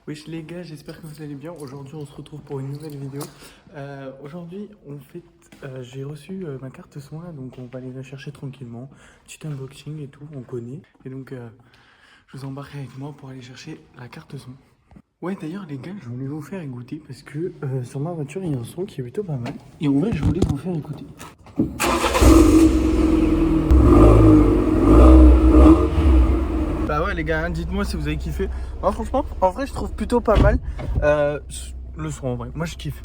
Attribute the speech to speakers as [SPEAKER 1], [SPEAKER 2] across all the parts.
[SPEAKER 1] Wesh les gars, j'espère que vous allez bien. Aujourd'hui, on se retrouve pour une nouvelle vidéo. Aujourd'hui, j'ai reçu ma carte son là, donc on va aller la chercher tranquillement. Petit unboxing et tout, on connaît. Et donc, je vous embarque avec moi pour aller chercher la carte son. Ouais, d'ailleurs, les gars, je voulais vous faire écouter parce que sur ma voiture, il y a un son qui est plutôt pas mal. Et en vrai, je voulais vous faire écouter. Bah ouais les gars, hein, dites-moi si vous avez kiffé. Moi franchement, en vrai je trouve plutôt pas mal le son en vrai. Moi je kiffe.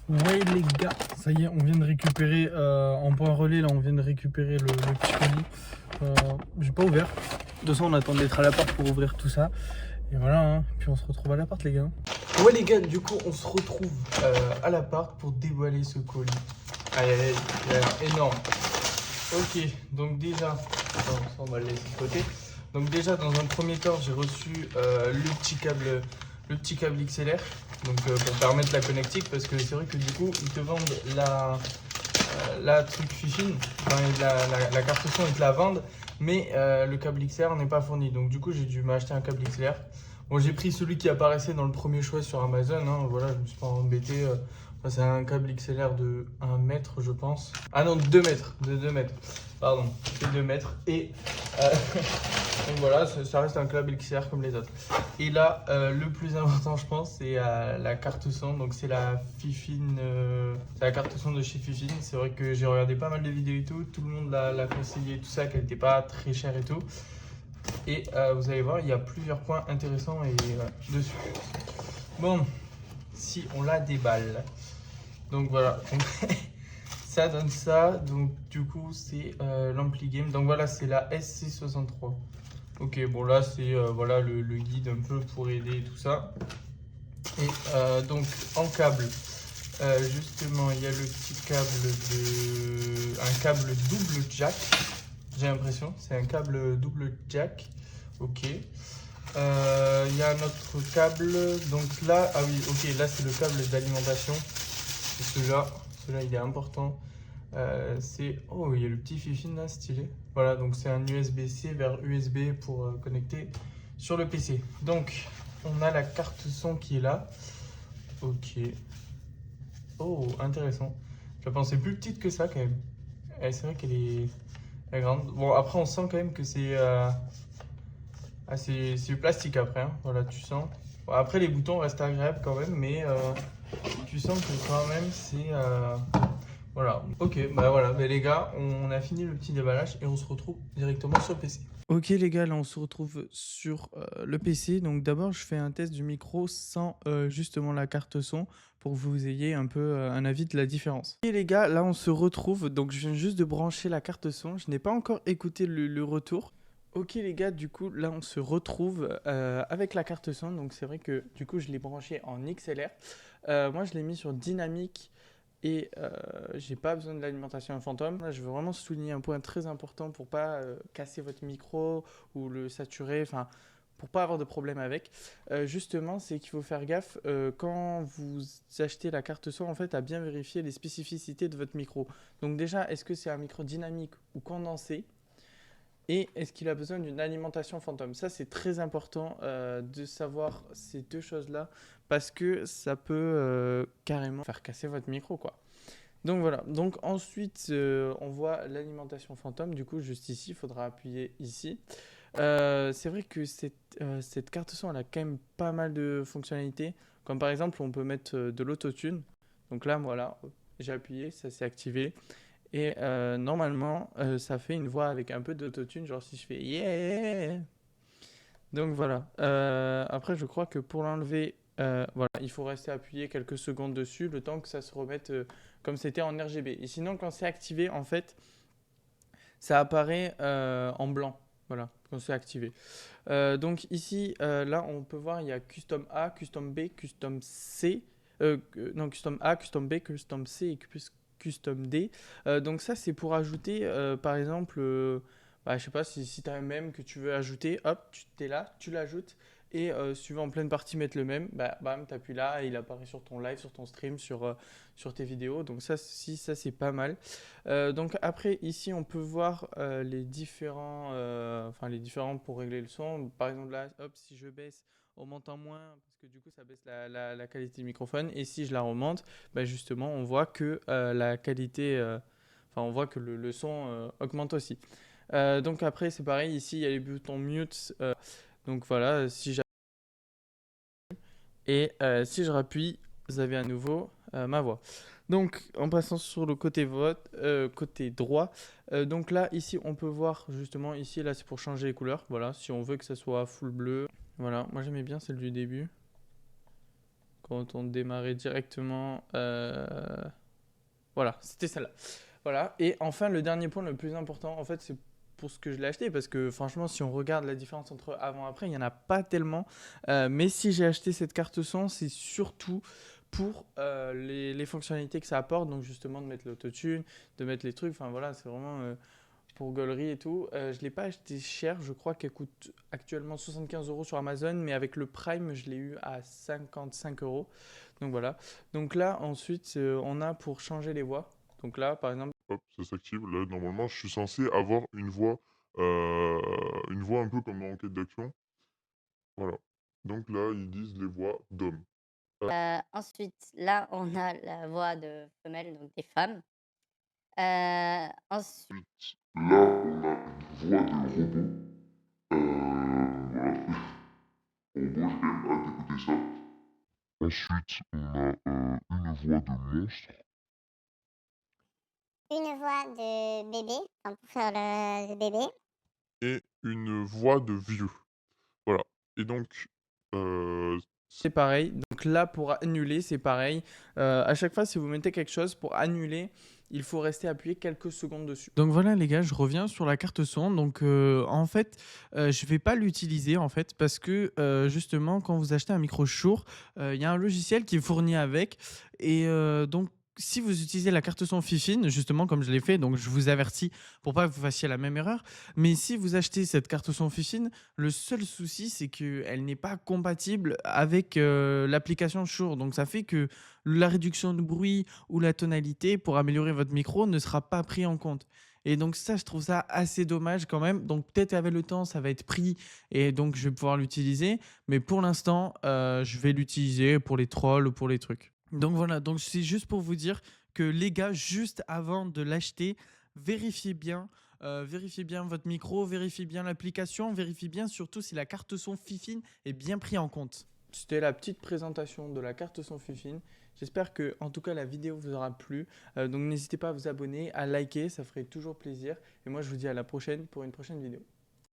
[SPEAKER 1] Ouais les gars, ça y est, on vient de récupérer en point relais là, on vient de récupérer le petit colis. J'ai pas ouvert. De toute façon on attend d'être à l'appart pour ouvrir tout ça. Et voilà, hein. Puis on se retrouve à l'appart les gars. Ouais les gars, du coup on se retrouve à l'appart pour dévoiler ce colis. Aïe aïe aïe, il a l'air énorme. Ok, donc déjà, ça on va le laisser de côté. Donc déjà, dans un premier temps, j'ai reçu le petit câble XLR, donc pour permettre la connectique, parce que c'est vrai que du coup, ils te vendent la truc Fifine, enfin, la carte son, ils te la vendent, mais le câble XLR n'est pas fourni. Donc du coup, j'ai dû m'acheter un câble XLR. Bon, j'ai pris celui qui apparaissait dans le premier choix sur Amazon, hein, voilà, je me suis pas embêté. C'est un câble XLR de 1 mètre, je pense. Ah non, 2 mètres, de 2 mètres. Pardon, c'est 2 mètres. Et donc voilà, ça reste un câble XLR comme les autres. Et là, le plus important, je pense, c'est la carte son. Donc c'est la Fifine, c'est la carte son de chez Fifine. C'est vrai que j'ai regardé pas mal de vidéos et tout. Tout le monde l'a conseillé, tout ça, qu'elle n'était pas très chère et tout. Et vous allez voir, il y a plusieurs points intéressants dessus. Bon, si on la déballe. Donc voilà, donc, ça donne ça. Donc du coup, c'est l'ampli game. Donc voilà, c'est la SC63. Ok, bon là, c'est voilà, le guide un peu pour aider tout ça. Et donc en câble, justement, il y a le petit un câble double jack. J'ai l'impression, c'est un câble double jack. Ok. Il y a un autre câble. Donc là, ah oui, ok, là c'est le câble d'alimentation. C'est celui-là. Celui-là, il est important. Oh, il y a le petit Fifine là, stylé. Voilà, donc c'est un USB-C vers USB pour connecter sur le PC. Donc, on a la carte son qui est là. Ok. Oh, intéressant. Je la pensais plus petite que ça quand même. C'est vrai qu'elle est grande. Bon, après, on sent quand même que c'est du plastique après, hein. Voilà, tu sens. Bon, après, les boutons restent agréables quand même, mais tu sens que quand même voilà. Ok, bah voilà, bah les gars, on a fini le petit déballage et on se retrouve directement sur le PC. Ok les gars, là on se retrouve sur le PC. Donc d'abord je fais un test du micro sans justement la carte son pour que vous ayez un peu un avis de la différence. Et les gars, là on se retrouve, donc je viens juste de brancher la carte son. Je n'ai pas encore écouté le retour. Ok les gars, du coup là on se retrouve avec la carte son. Donc c'est vrai que du coup je l'ai branché en XLR. Moi je l'ai mis sur dynamique. Et j'ai pas besoin de l'alimentation fantôme. Là, je veux vraiment souligner un point très important pour pas casser votre micro ou le saturer, enfin pour pas avoir de problème avec. Justement, c'est qu'il faut faire gaffe quand vous achetez la carte son, en fait, à bien vérifier les spécificités de votre micro. Donc déjà, est-ce que c'est un micro dynamique ou condensé? Et est-ce qu'il a besoin d'une alimentation fantôme? Ça, c'est très important de savoir ces deux choses-là parce que ça peut carrément faire casser votre micro, quoi. Donc voilà, donc ensuite on voit l'alimentation fantôme, du coup juste ici, il faudra appuyer ici. C'est vrai que cette carte son elle a quand même pas mal de fonctionnalités, comme par exemple on peut mettre de l'autotune. Donc là voilà, j'ai appuyé, ça s'est activé. Et normalement ça fait une voix avec un peu d'autotune, genre si je fais yeah. Donc voilà. Après, je crois que pour l'enlever, voilà, il faut rester appuyé quelques secondes dessus, le temps que ça se remette comme c'était en RGB. Et sinon, quand c'est activé, en fait, ça apparaît en blanc. Voilà, quand c'est activé. Donc ici, là, on peut voir, il y a Custom A, Custom B, Custom C. Non, Custom A, Custom B, Custom C et Custom D. Donc ça, c'est pour ajouter, par exemple, bah, je sais pas, si tu as un mème que tu veux ajouter, hop, tu es là, tu l'ajoutes. Et si tu veux en pleine partie mettre le même, bah, bam, tu appuies là et il apparaît sur ton live, sur ton stream, sur tes vidéos. Donc ça, si, ça c'est pas mal. Donc après, ici, on peut voir les différents pour régler le son. Par exemple là, hop, si je baisse, on m'entend moins. que du coup ça baisse la qualité du microphone. Et si je la remonte, bah, justement on voit que la qualité, enfin on voit que le son augmente aussi. Donc après c'est pareil, ici il y a les boutons mute. Donc voilà, si je rappuie, vous avez à nouveau ma voix. Donc en passant sur le côté vote, côté droit, donc là ici on peut voir justement ici là c'est pour changer les couleurs. Voilà, si on veut que ça soit full bleu. Voilà, moi j'aimais bien celle du début. Quand on démarrait directement. Voilà, c'était celle-là. Voilà, et enfin le dernier point le plus important, en fait, c'est pour ce que je l'ai acheté, parce que franchement, si on regarde la différence entre avant et après, il n'y en a pas tellement. Mais si j'ai acheté cette carte son, c'est surtout pour les fonctionnalités que ça apporte, donc justement de mettre l'autotune, de mettre les trucs, enfin voilà, c'est vraiment pour gaulerie et tout. Je ne l'ai pas acheté cher, je crois qu'elle coûte actuellement 75 euros sur Amazon, mais avec le Prime, je l'ai eu à 55 euros. Donc voilà. Donc là, ensuite, on a pour changer les voix. Donc là, par exemple,
[SPEAKER 2] Hop, ça s'active. Là, normalement, je suis censé avoir une voix un peu comme en quête d'action. Voilà. Donc là, ils disent les voix d'hommes.
[SPEAKER 3] Ensuite, là, on a la voix de femelle, donc des femmes. Ensuite,
[SPEAKER 2] Ensuite, là, on a une voix de robot. Voilà. En gros, j'ai quand même hâte d'écouter ça. Ensuite, on a une voix de monstre.
[SPEAKER 3] une voix de bébé, enfin, pour faire le bébé.
[SPEAKER 2] Et une voix de vieux. Voilà. Et donc, euh,
[SPEAKER 1] c'est pareil. Donc là, pour annuler, c'est pareil. À chaque fois, si vous mettez quelque chose, pour annuler, il faut rester appuyé quelques secondes dessus. Donc voilà les gars, je reviens sur la carte son. Donc en fait, je vais pas l'utiliser en fait parce que justement, quand vous achetez un micro Shure, il y a un logiciel qui est fourni avec. Et donc si vous utilisez la carte son Fifine, justement comme je l'ai fait, donc je vous avertis pour pas que vous fassiez la même erreur. Mais si vous achetez cette carte son Fifine, le seul souci, c'est qu'elle n'est pas compatible avec l'application Shure. Donc ça fait que la réduction de bruit ou la tonalité pour améliorer votre micro ne sera pas pris en compte. Et donc ça, je trouve ça assez dommage quand même. Donc peut-être avec le temps, ça va être pris et donc je vais pouvoir l'utiliser. Mais pour l'instant, je vais l'utiliser pour les trolls ou pour les trucs. Donc voilà, donc c'est juste pour vous dire que les gars, juste avant de l'acheter, vérifiez bien vérifiez bien votre micro, vérifiez bien l'application, vérifiez bien surtout si la carte son Fifine est bien pris en compte. C'était la petite présentation de la carte son Fifine. J'espère que en tout cas la vidéo vous aura plu. Donc n'hésitez pas à vous abonner, à liker, ça ferait toujours plaisir. Et moi je vous dis à la prochaine pour une prochaine vidéo.